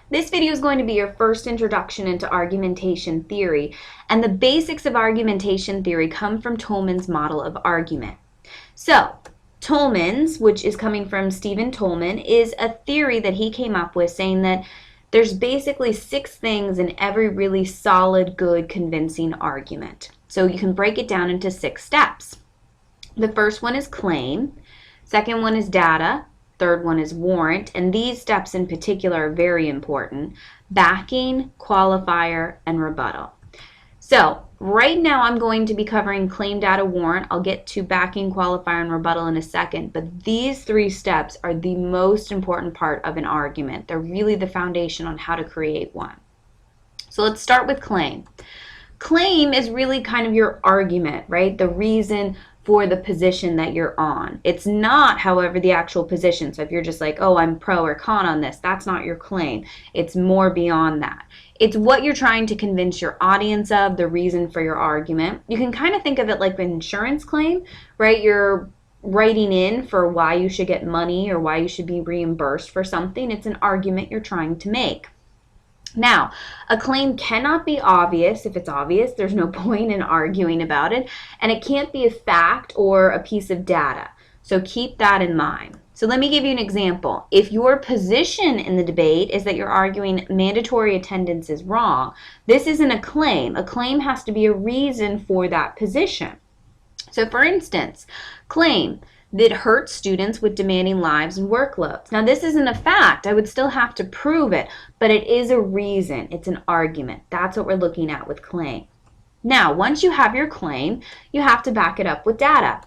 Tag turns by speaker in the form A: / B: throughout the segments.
A: This video is going to be your first introduction into argumentation theory, and the basics of argumentation theory come from Toulmin's model of argument. So, Toulmin's, which is coming from Stephen Toulmin, is a theory that he came up with saying that there's basically 6 things in every really solid, good, convincing argument. So you can break it down into 6 steps. The first one is claim, second one is data, third one is warrant, and these steps in particular are very important: backing, qualifier, and rebuttal. So right now I'm going to be covering claim, data, warrant. I'll get to backing, qualifier, and rebuttal in a second, but these 3 steps are the most important part of an argument. They're really the foundation on how to create one. So let's start with claim. Claim is really kind of your argument, right? The reason for the position that you're on. It's not, however, the actual position. So if you're just like, oh, I'm pro or con on this, that's not your claim. It's more beyond that. It's what you're trying to convince your audience of, the reason for your argument. You can kind of think of it like an insurance claim, right? You're writing in for why you should get money or why you should be reimbursed for something. It's an argument you're trying to make. Now, a claim cannot be obvious. If it's obvious, there's no point in arguing about it. And it can't be a fact or a piece of data. So keep that in mind. So let me give you an example. If your position in the debate is that you're arguing mandatory attendance is wrong, this isn't a claim. A claim has to be a reason for that position. So for instance, claim that hurts students with demanding lives and workloads. Now this isn't a fact. I would still have to prove it, but it is a reason. It's an argument. That's what we're looking at with claim. Now, once you have your claim, you have to back it up with data.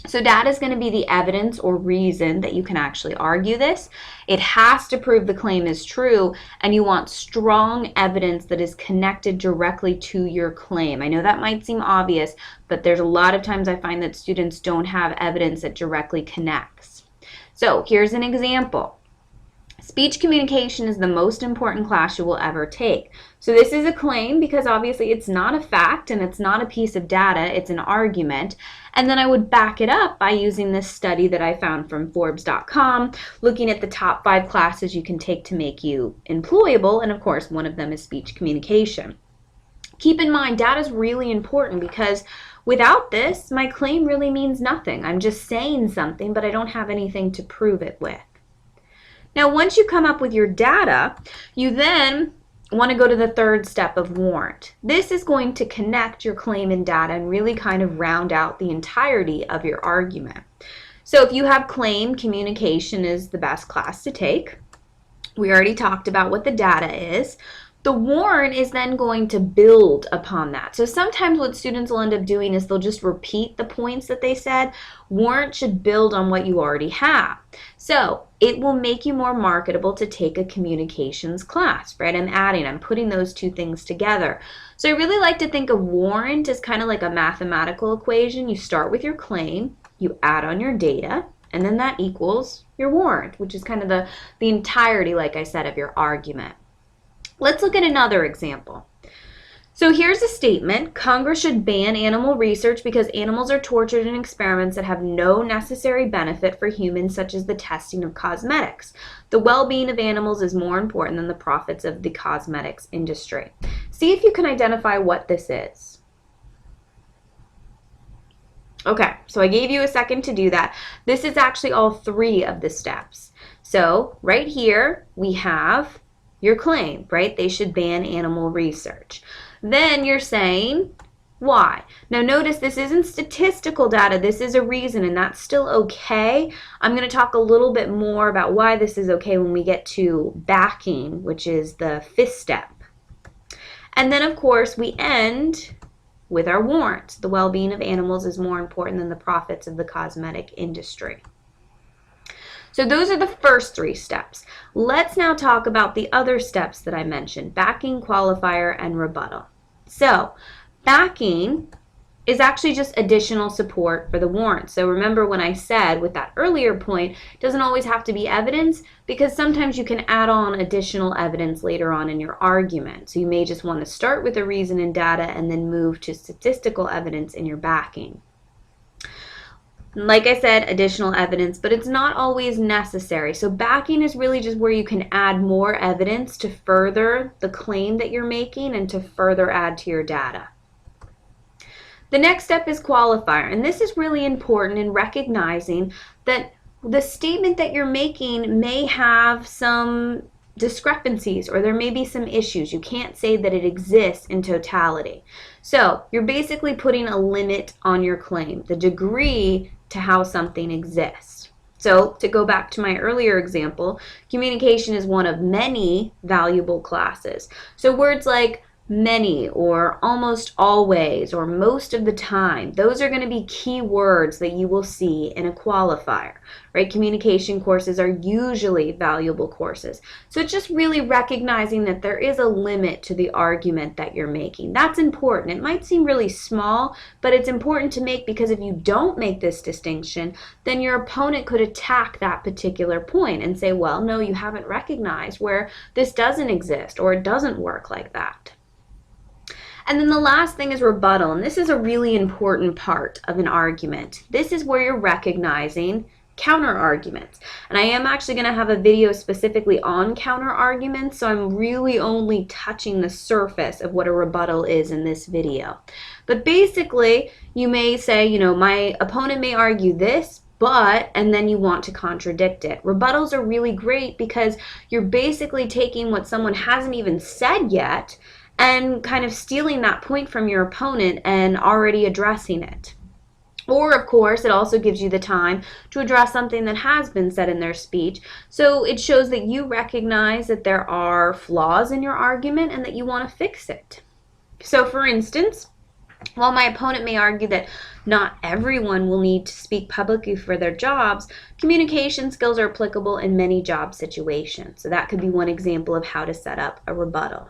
A: So data is going to be the evidence or reason that you can actually argue this. It has to prove the claim is true, and you want strong evidence that is connected directly to your claim. I know that might seem obvious, but there's a lot of times I find that students don't have evidence that directly connects. So here's an example. Speech communication is the most important class you will ever take. So this is a claim because obviously it's not a fact and it's not a piece of data, it's an argument. And then I would back it up by using this study that I found from Forbes.com, looking at the top 5 classes you can take to make you employable, and of course one of them is speech communication. Keep in mind, data is really important because without this, my claim really means nothing. I'm just saying something, but I don't have anything to prove it with. Now, once you come up with your data, you then want to go to the 3rd step of warrant. This is going to connect your claim and data and really kind of round out the entirety of your argument. So if you have claim, communication is the best class to take. We already talked about what the data is. The warrant is then going to build upon that. So sometimes what students will end up doing is they'll just repeat the points that they said. Warrant should build on what you already have. So it will make you more marketable to take a communications class, right? I'm putting those 2 things together. So I really like to think of warrant as kind of like a mathematical equation. You start with your claim, you add on your data, and then that equals your warrant, which is kind of the entirety, like I said, of your argument. Let's look at another example. So here's a statement: Congress should ban animal research because animals are tortured in experiments that have no necessary benefit for humans, such as the testing of cosmetics. The well-being of animals is more important than the profits of the cosmetics industry. See if you can identify what this is. Okay, so I gave you a second to do that. This is actually all 3 of the steps. So right here we have your claim, right? They should ban animal research. Then you're saying why. Now notice this isn't statistical data, this is a reason, and that's still okay. I'm going to talk a little bit more about why this is okay when we get to backing, which is the 5th step. And then of course we end with our warrant. The well-being of animals is more important than the profits of the cosmetic industry. So those are the first 3 steps. Let's now talk about the other steps that I mentioned: backing, qualifier, and rebuttal. So backing is actually just additional support for the warrant. So remember when I said with that earlier point, it doesn't always have to be evidence, because sometimes you can add on additional evidence later on in your argument. So you may just want to start with a reason and data and then move to statistical evidence in your backing. Like I said, additional evidence, but it's not always necessary. So backing is really just where you can add more evidence to further the claim that you're making and to further add to your data. The next step is qualifier, and this is really important in recognizing that the statement that you're making may have some discrepancies or there may be some issues. You can't say that it exists in totality. So you're basically putting a limit on your claim, the degree to how something exists. So to go back to my earlier example, communication is one of many valuable classes. So words like many or almost always or most of the time, those are going to be key words that you will see in a qualifier, right? Communication courses are usually valuable courses. So it's just really recognizing that there is a limit to the argument that you're making. That's important. It might seem really small, but it's important to make, because if you don't make this distinction, then your opponent could attack that particular point and say, well, no, you haven't recognized where this doesn't exist or it doesn't work like that. And then the last thing is rebuttal, and this is a really important part of an argument. This is where you're recognizing counter arguments. And I am actually going to have a video specifically on counter arguments, so I'm really only touching the surface of what a rebuttal is in this video. But basically, you may say, you know, my opponent may argue this, but, and then you want to contradict it. Rebuttals are really great because you're basically taking what someone hasn't even said yet and kind of stealing that point from your opponent and already addressing it. Or, of course, it also gives you the time to address something that has been said in their speech. So it shows that you recognize that there are flaws in your argument and that you want to fix it. So, for instance, while my opponent may argue that not everyone will need to speak publicly for their jobs, communication skills are applicable in many job situations. So that could be one example of how to set up a rebuttal.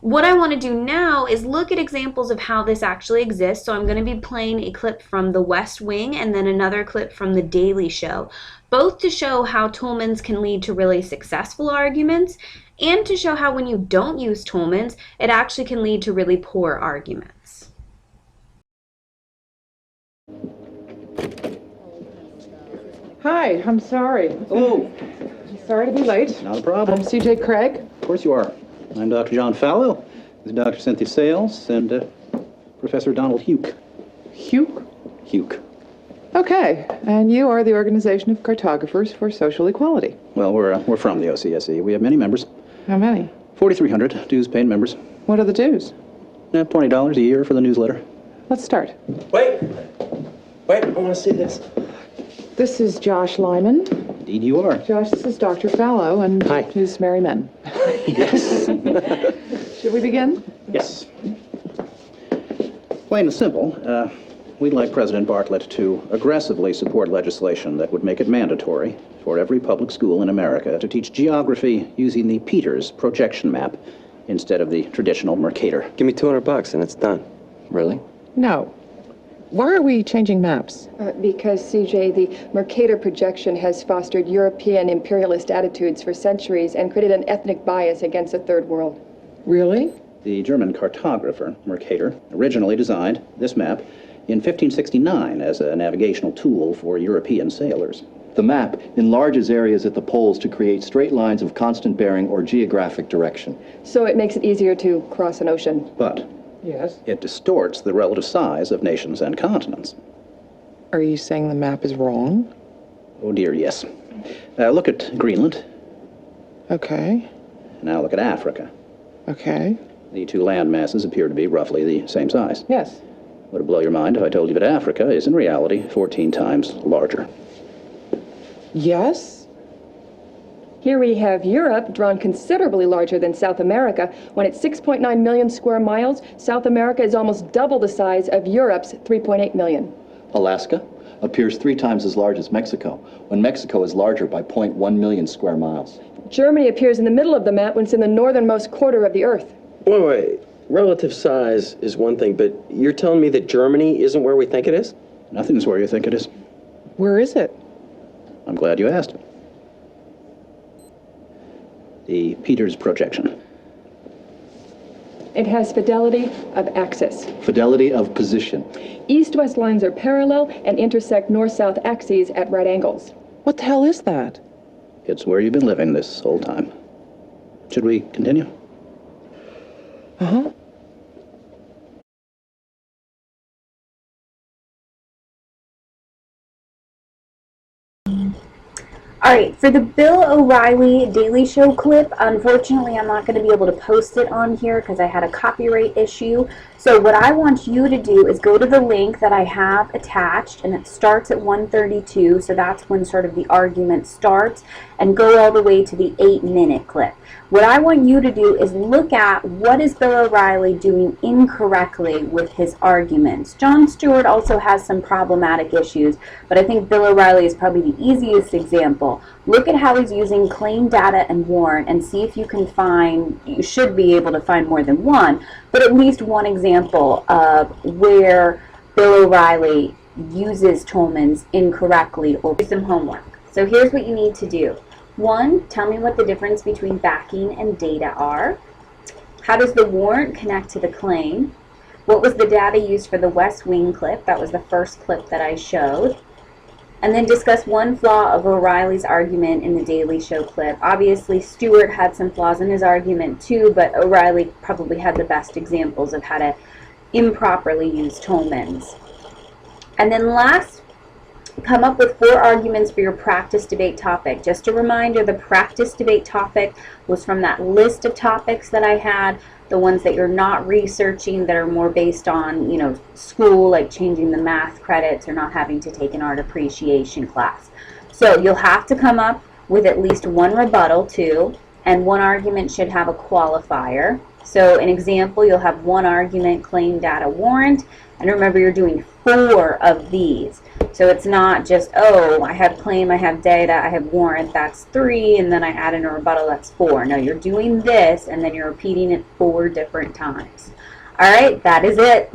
A: What I want to do now is look at examples of how this actually exists. So I'm going to be playing a clip from The West Wing and then another clip from The Daily Show, both to show how Toulmins can lead to really successful arguments and to show how when you don't use Toulmins, it actually can lead to really poor arguments.
B: Hi, I'm sorry.
C: Hello.
B: Sorry to be late.
C: Not a problem.
B: I'm CJ Craig.
C: Of course you are. I'm Dr. John Fallow. This is Dr. Cynthia Sales and Professor Donald Huke.
B: Hugh?
C: Huke.
B: Okay, and you are the Organization of Cartographers for Social Equality.
C: Well, we're from the OCSE. We have many members.
B: How many?
C: 4,300 dues-paying members.
B: What are the dues?
C: $20 a year for the newsletter.
B: Let's start.
D: Wait, I want to see this.
B: This is Josh Lyman.
C: Indeed you are.
B: Josh, this is Dr. Fallow, and
D: Hi.
B: his merry men.
C: Yes.
B: Should we begin?
C: Yes. Plain and simple, we'd like President Bartlett to aggressively support legislation that would make it mandatory for every public school in America to teach geography using the Peters projection map instead of the traditional Mercator.
D: Give me $200 and it's done.
E: Really?
B: No. Why are we changing maps?
F: Because, CJ, the Mercator projection has fostered European imperialist attitudes for centuries and created an ethnic bias against the Third World.
B: Really?
C: The German cartographer, Mercator, originally designed this map in 1569 as a navigational tool for European sailors.
E: The map enlarges areas at the poles to create straight lines of constant bearing or geographic direction.
F: So it makes it easier to cross an ocean.
C: But
B: Yes.
C: it distorts the relative size of nations and continents.
B: Are you saying the map is wrong?
C: Oh dear, yes. Look at Greenland.
B: Okay.
C: Now look at Africa.
B: Okay.
C: The two land masses appear to be roughly the same size.
B: Yes.
C: Would it blow your mind if I told you that Africa is in reality 14 times larger?
B: Yes?
F: Here we have Europe drawn considerably larger than South America. When it's 6.9 million square miles, South America is almost double the size of Europe's 3.8 million.
E: Alaska appears 3 times as large as Mexico, when Mexico is larger by 0.1 million square miles.
F: Germany appears in the middle of the map when it's in the northernmost quarter of the Earth.
D: Wait. Relative size is one thing, but you're telling me that Germany isn't where we think it is?
C: Nothing's where you think it is.
B: Where is it?
C: I'm glad you asked. The Peters projection.
F: It has fidelity of axis.
E: Fidelity of position.
F: East-west lines are parallel and intersect north-south axes at right angles.
B: What the hell is that?
C: It's where you've been living this whole time. Should we continue?
B: Uh-huh.
A: All right, for the Bill O'Reilly Daily Show clip, unfortunately, I'm not going to be able to post it on here because I had a copyright issue. So what I want you to do is go to the link that I have attached, and it starts at 1:32, so that's when sort of the argument starts, and go all the way to the 8-minute clip. What I want you to do is look at what is Bill O'Reilly doing incorrectly with his arguments. Jon Stewart also has some problematic issues, but I think Bill O'Reilly is probably the easiest example. Look at how he's using claim data and warrant and see if you can find, you should be able to find more than one, but at least one example of where Bill O'Reilly uses Toulmin's incorrectly or do some homework. So here's what you need to do. 1, tell me what the difference between backing and data are. How does the warrant connect to the claim? What was the data used for the West Wing clip? That was the first clip that I showed. And then discuss one flaw of O'Reilly's argument in the Daily Show clip. Obviously, Stewart had some flaws in his argument too, but O'Reilly probably had the best examples of how to improperly use Toulmin's. And then last, come up with 4 arguments for your practice debate topic. Just a reminder, the practice debate topic was from that list of topics that I had, the ones that you're not researching that are more based on, you know, school, like changing the math credits or not having to take an art appreciation class. So you'll have to come up with at least 1 rebuttal too, and 1 argument should have a qualifier. So an example, you'll have 1 argument, claim, data, warrant, and remember you're doing 4 of these. So it's not just, oh, I have claim, I have data, I have warrant, that's 3, and then I add in a rebuttal, that's 4. No, you're doing this, and then you're repeating it 4 different times. All right, that is it.